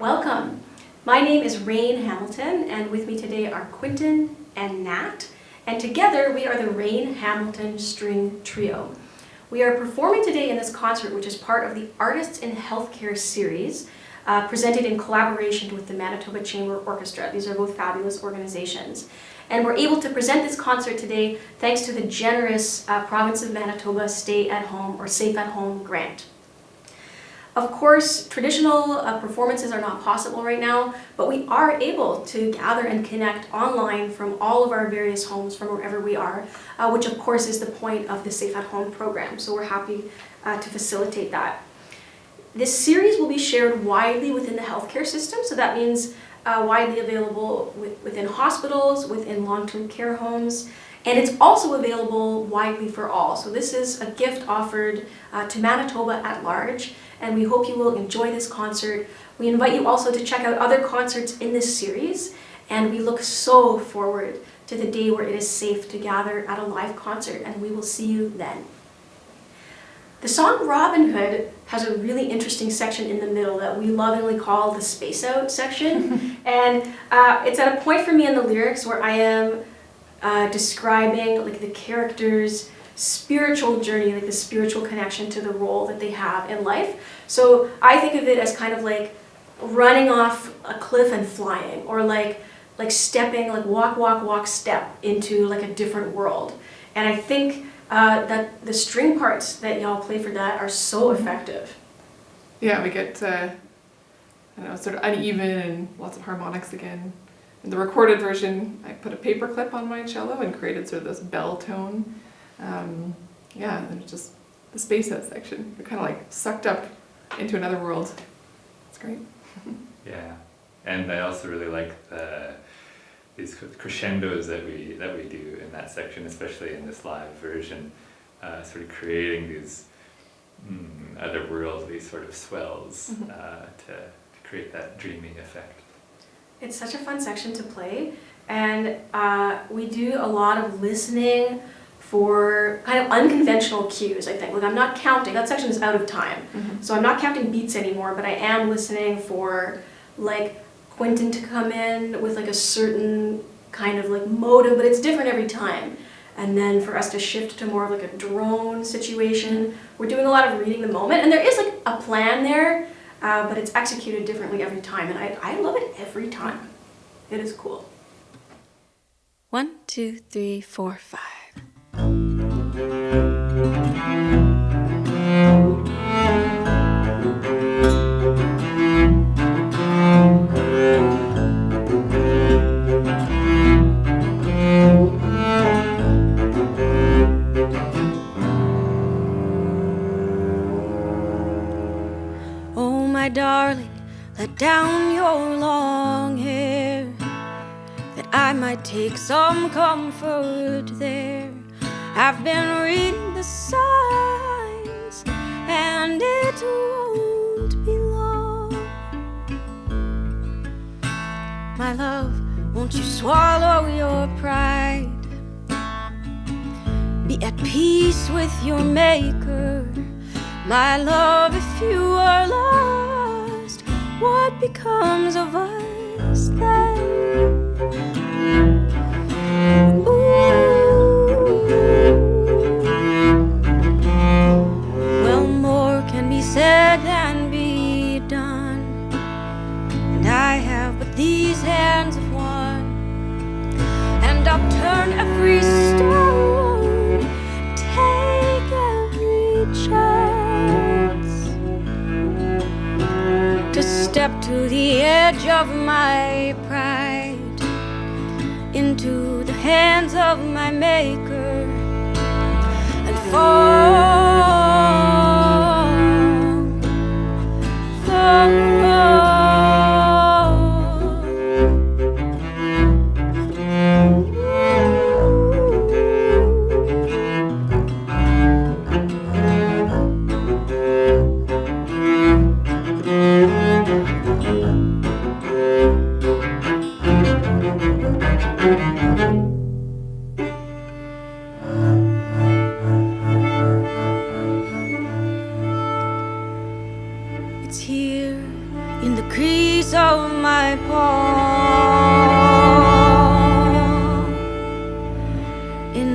Welcome. My name is Raine Hamilton, and with me today are Quintin and Nat, and together we are the Raine Hamilton String Trio. We are performing today in this concert, which is part of the Artists in Healthcare series, presented in collaboration with the Manitoba Chamber Orchestra. These are both fabulous organizations. And we're able to present this concert today thanks to the generous Province of Manitoba Stay at Home or Safe at Home grant. Of course, traditional performances are not possible right now, but we are able to gather and connect online from all of our various homes from wherever we are, which of course is the point of the Safe at Home program. So we're happy to facilitate that. This series will be shared widely within the healthcare system, so that means widely available within hospitals, within long-term care homes, and it's also available widely for all. So this is a gift offered to Manitoba at large, and we hope you will enjoy this concert. We invite you also to check out other concerts in this series, and we look so forward to the day where it is safe to gather at a live concert, and we will see you then. The song Robin Hood has a really interesting section in the middle that we lovingly call the space out section. And it's at a point for me in the lyrics where I am describing like the character's spiritual journey, like the spiritual connection to the role that they have in life. So I think of it as kind of like running off a cliff and flying, or like stepping, like walk, step into like a different world. And I think that the string parts that y'all play for that are so effective. Yeah, we get, I don't know, sort of uneven and lots of harmonics again. In the recorded version, I put a paper clip on my cello and created sort of this bell tone. Yeah, and there's just the space out section. You're kind of like sucked up into another world. It's great. Yeah, and I also really like these crescendos that we do in that section, especially in this live version, sort of creating these otherworldly sort of swells to create that dreamy effect. It's such a fun section to play, and we do a lot of listening for kind of unconventional cues, I think. Like, I'm not counting, that section is out of time, so I'm not counting beats anymore, but I am listening for like Quintin to come in with like a certain kind of like motive, but it's different every time. And then for us to shift to more of like a drone situation, we're doing a lot of reading the moment, and there is like a plan there, but it's executed differently every time, and I love it every time. It is cool. 1, 2, 3, 4, 5. Oh, my darling, let down your long hair, that I might take some comfort there. I've been reading the signs, and it won't be long. My love, won't you swallow your pride? Be at peace with your maker. My love, if you are lost, what becomes of us then? Well, more can be said than be done, and I have but these hands of one, and I'll turn every stone, take every chance, to step to the edge of my pride, into the hands of my maker, and fall.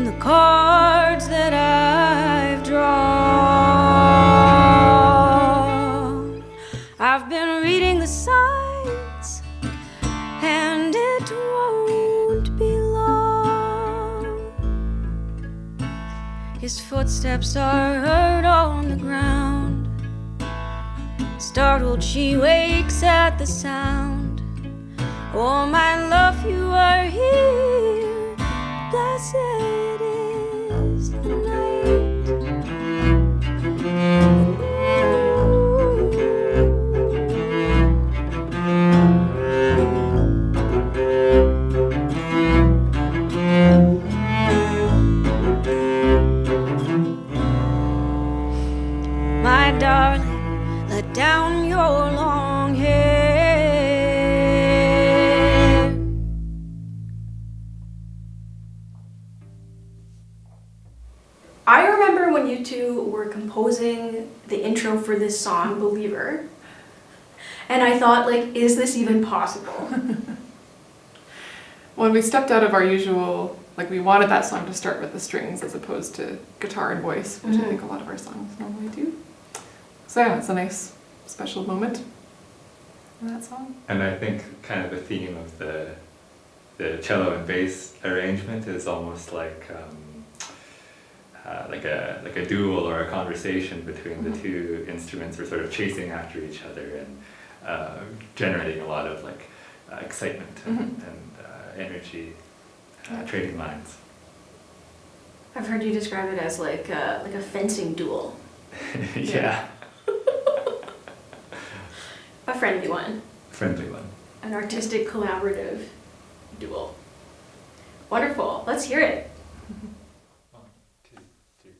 the cards that I've drawn. I've been reading the signs, and it won't be long. His footsteps are heard on the ground. Startled, she wakes at the sound. Oh, my love, you are here. Blessed is the night. My darling, let down your long hair. I remember when you two were composing the intro for this song, Believer, and I thought, like, is this even possible? When we stepped out of our usual, like we wanted that song to start with the strings as opposed to guitar and voice, which I think a lot of our songs normally do. So yeah, it's a nice special moment in that song. And I think kind of the theme of the cello and bass arrangement is almost like a duel or a conversation between the two instruments. We're sort of chasing after each other and generating a lot of like excitement and energy, trading lines. I've heard you describe it as like a fencing duel. Yeah. A friendly one. Friendly one. An artistic collaborative duel. Wonderful. Let's hear it. 1, 2, 3.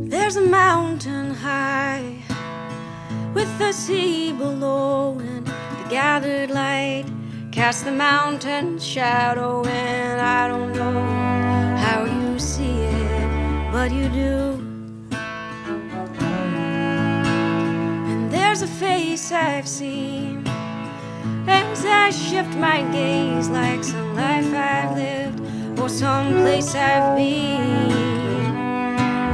There's a mountain high with the sea below, and the gathered light casts the mountain's shadow. And I don't know how you see it, but you do. And there's a face I've seen as I shift my gaze, like some life I've lived or some place I've been.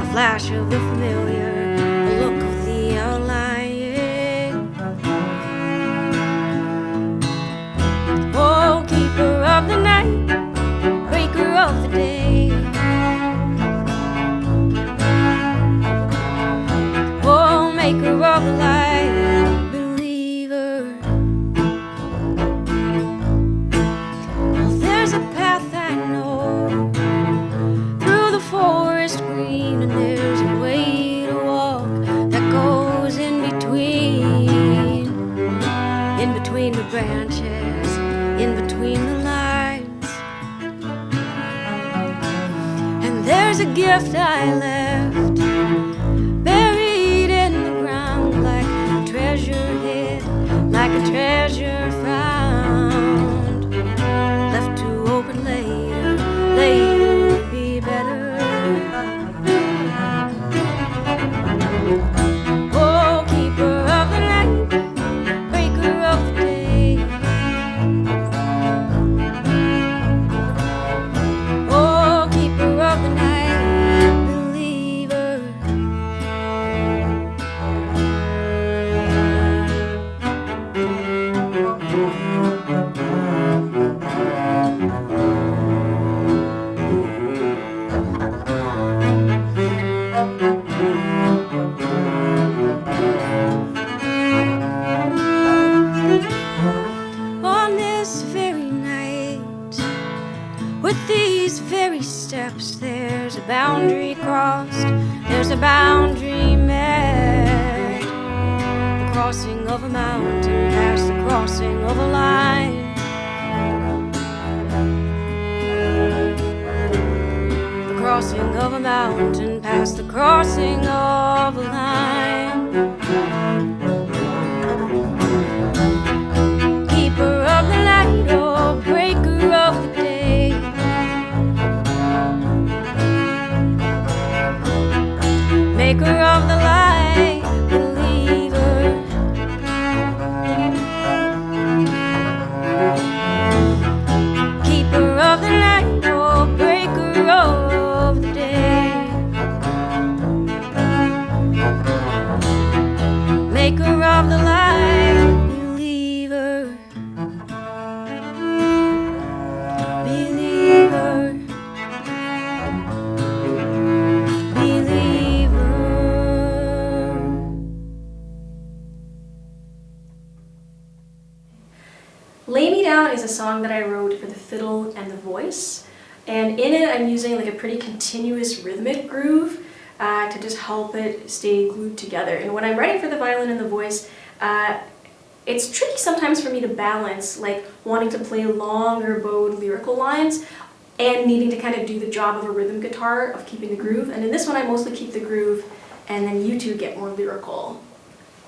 A flash of the familiar, a look of the outlying. Oh, keeper of the night, breaker of the day. Oh, maker of the light, believer. Well, there's a path I know through the forest green, and there's a way to walk that goes in between the branches, in between the lines. And there's a gift I left buried in the ground, like a treasure hid, like a treasure found, left to open later, later would be better. Oh, keeper of the night, breaker of the day. Oh, keeper of the night, believer. On this very night, with these very steps, there's a boundary crossed, there's a boundary met. The crossing of a mountain past the crossing of a line. The crossing of a mountain past the crossing of a line. Keeper of the light. song that I wrote for the fiddle and the voice. And in it, I'm using like a pretty continuous rhythmic groove to just help it stay glued together. And when I'm writing for the violin and the voice, it's tricky sometimes for me to balance like wanting to play longer bowed lyrical lines and needing to kind of do the job of a rhythm guitar of keeping the groove. And in this one, I mostly keep the groove, and then you two get more lyrical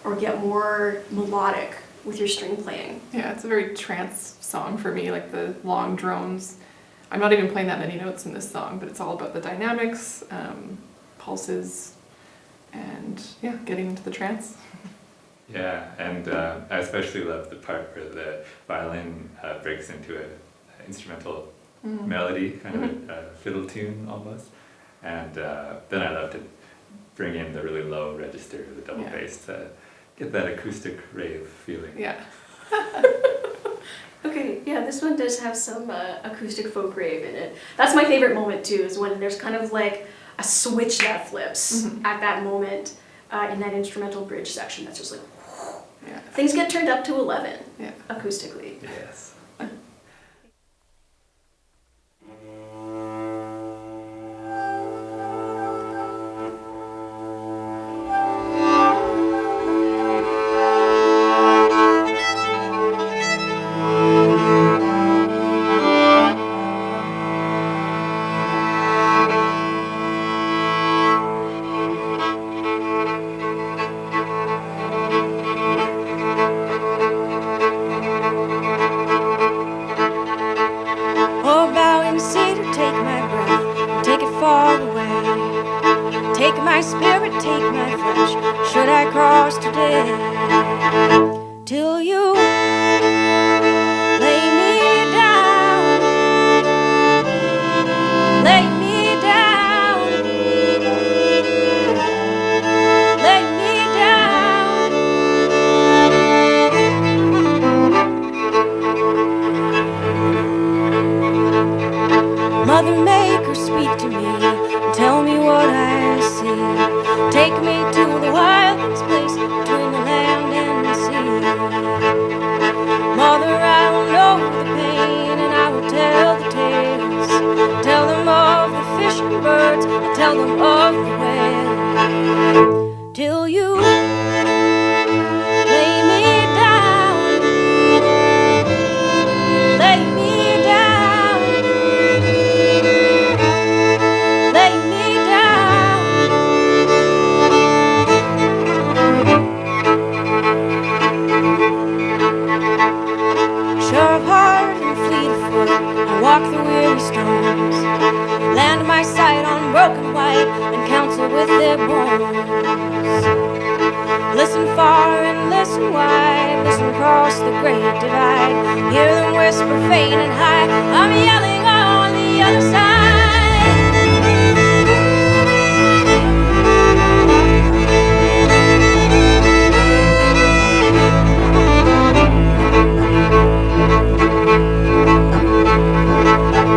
or get more melodic with your string playing. Yeah, it's a very trance song for me, like the long drones. I'm not even playing that many notes in this song, but it's all about the dynamics, pulses, and yeah, getting into the trance. Yeah, and I especially love the part where the violin breaks into an instrumental melody, kind of a fiddle tune almost. And then I love to bring in the really low register, the double bass, to get that acoustic rave feeling. Yeah. Okay, yeah, this one does have some acoustic folk rave in it. That's my favorite moment too, is when there's kind of like a switch that flips at that moment in that instrumental bridge section. That's just like, things get turned up to 11 acoustically. Yes. Oh, bowing cedar, take my breath, take it far away. Take my spirit, take my flesh, should I cross today? Till you lay me down, lay me down, lay me down. Mother Maker, speak to me, tell me what I see. Take me to the wildest place between the land and the sea. Mother, I will know the pain and I will tell the tales. Tell them of the fish and birds, I'll tell them of the whale. Till you lay me down, lay me down, lay me down. Sure of heart and fleet of foot, I walk the weary stones, land my sight on broken white and counsel with their bones. Listen far and listen wide, listen across the great divide. Hear them whisper faint and high, I'm yelling on the other side.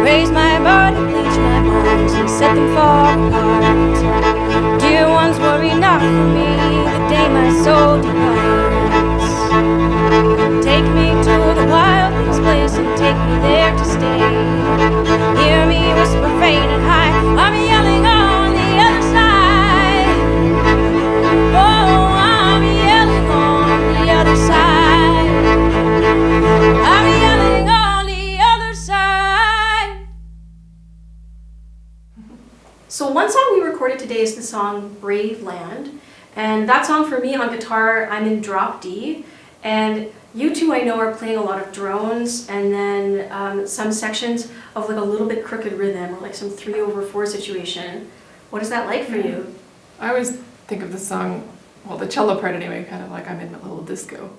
Raise my body, bleach my bones, and set them far apart. Dear ones, worry not for me the day my soul departs. Take me to the wildest place and take me there to stay. Hear me whisper faint and high, I'm yelling on the other side. Oh, I'm yelling on the other side. I'm yelling on the other side. So one song we recorded today is the song Brave Land. And that song for me on guitar, I'm in drop D. And you two I know are playing a lot of drones and then some sections of like a little bit crooked rhythm or like some 3/4 situation. What is that like for you? I always think of the song, well, the cello part anyway, kind of like I'm in a little disco.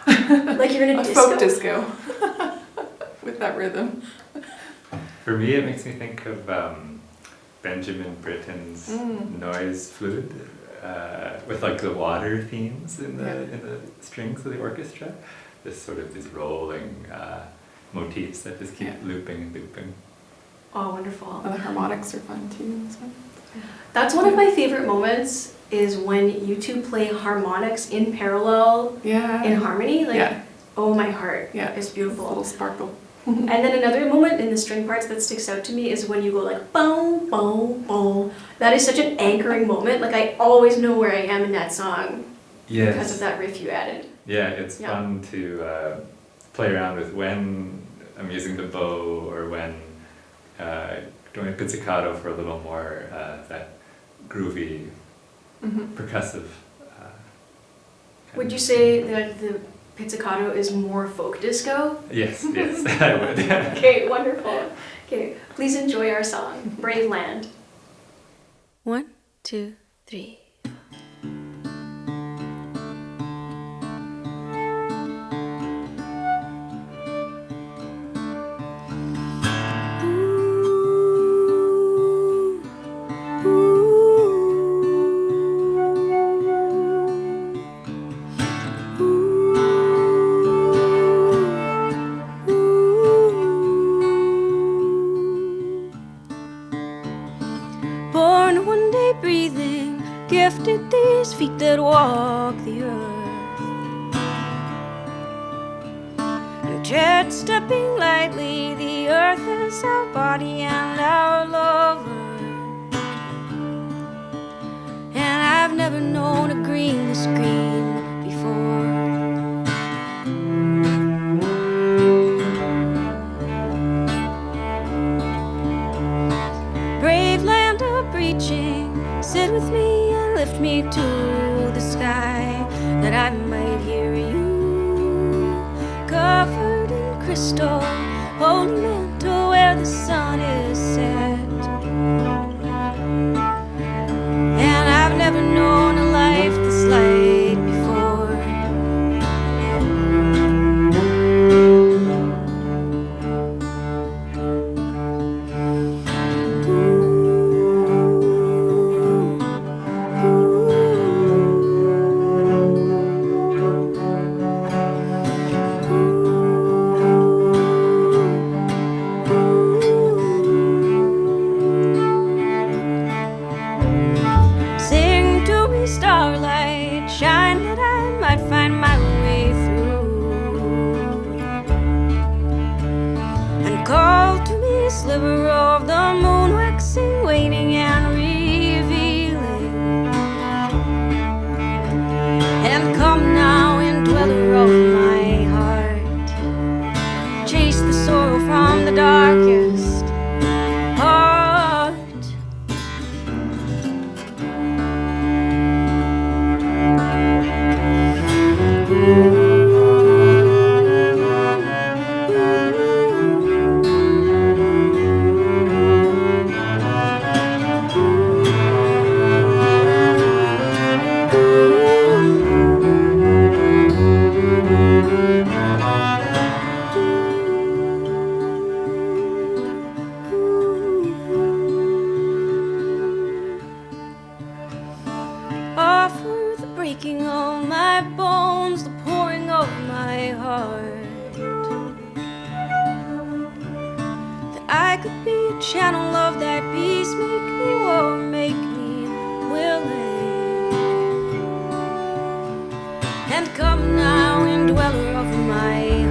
Like you're in a disco? Folk disco with that rhythm. For me, it makes me think of Benjamin Britten's noise flute with like the water themes in the strings of the orchestra. This sort of these rolling motifs that just keep looping and looping. Oh, wonderful. And the harmonics are fun too in this one. That's one of my favorite moments is when you two play harmonics in parallel in harmony. Like, oh my heart. Yeah. It's beautiful. A little sparkle. And then another moment in the string parts that sticks out to me is when you go like boom, boom, boom. That is such an anchoring moment. Like I always know where I am in that song because of that riff you added. Yeah, it's fun to play around with when I'm using the bow or when doing a pizzicato for a little more that groovy, percussive. Would you say that the pizzicato is more folk disco? Yes, yes, I would. Okay, wonderful. Okay, please enjoy our song, Brave Land. 1, 2, 3. Born one day breathing, gifted these feet that walk the earth, and tread stepping lightly, the earth is our body and our lover. And I've never known a green this green before. Brave land of reaching, sit with me and lift me to the sky, that I might hear you, covered in crystal, holy mantle where the sun is set. And I've never known a life this light before. Sing to me, starlight, shine that I might find my way through, and call to me, sliver of the moon, waxing, waning, and revealing. And come now, indweller of my heart, chase the sorrow from the darkest heart. Offer the breaking of my bones, the pouring of my heart, that I could be a channel of that peace. Make me warm, make me willing, and come now, indweller of my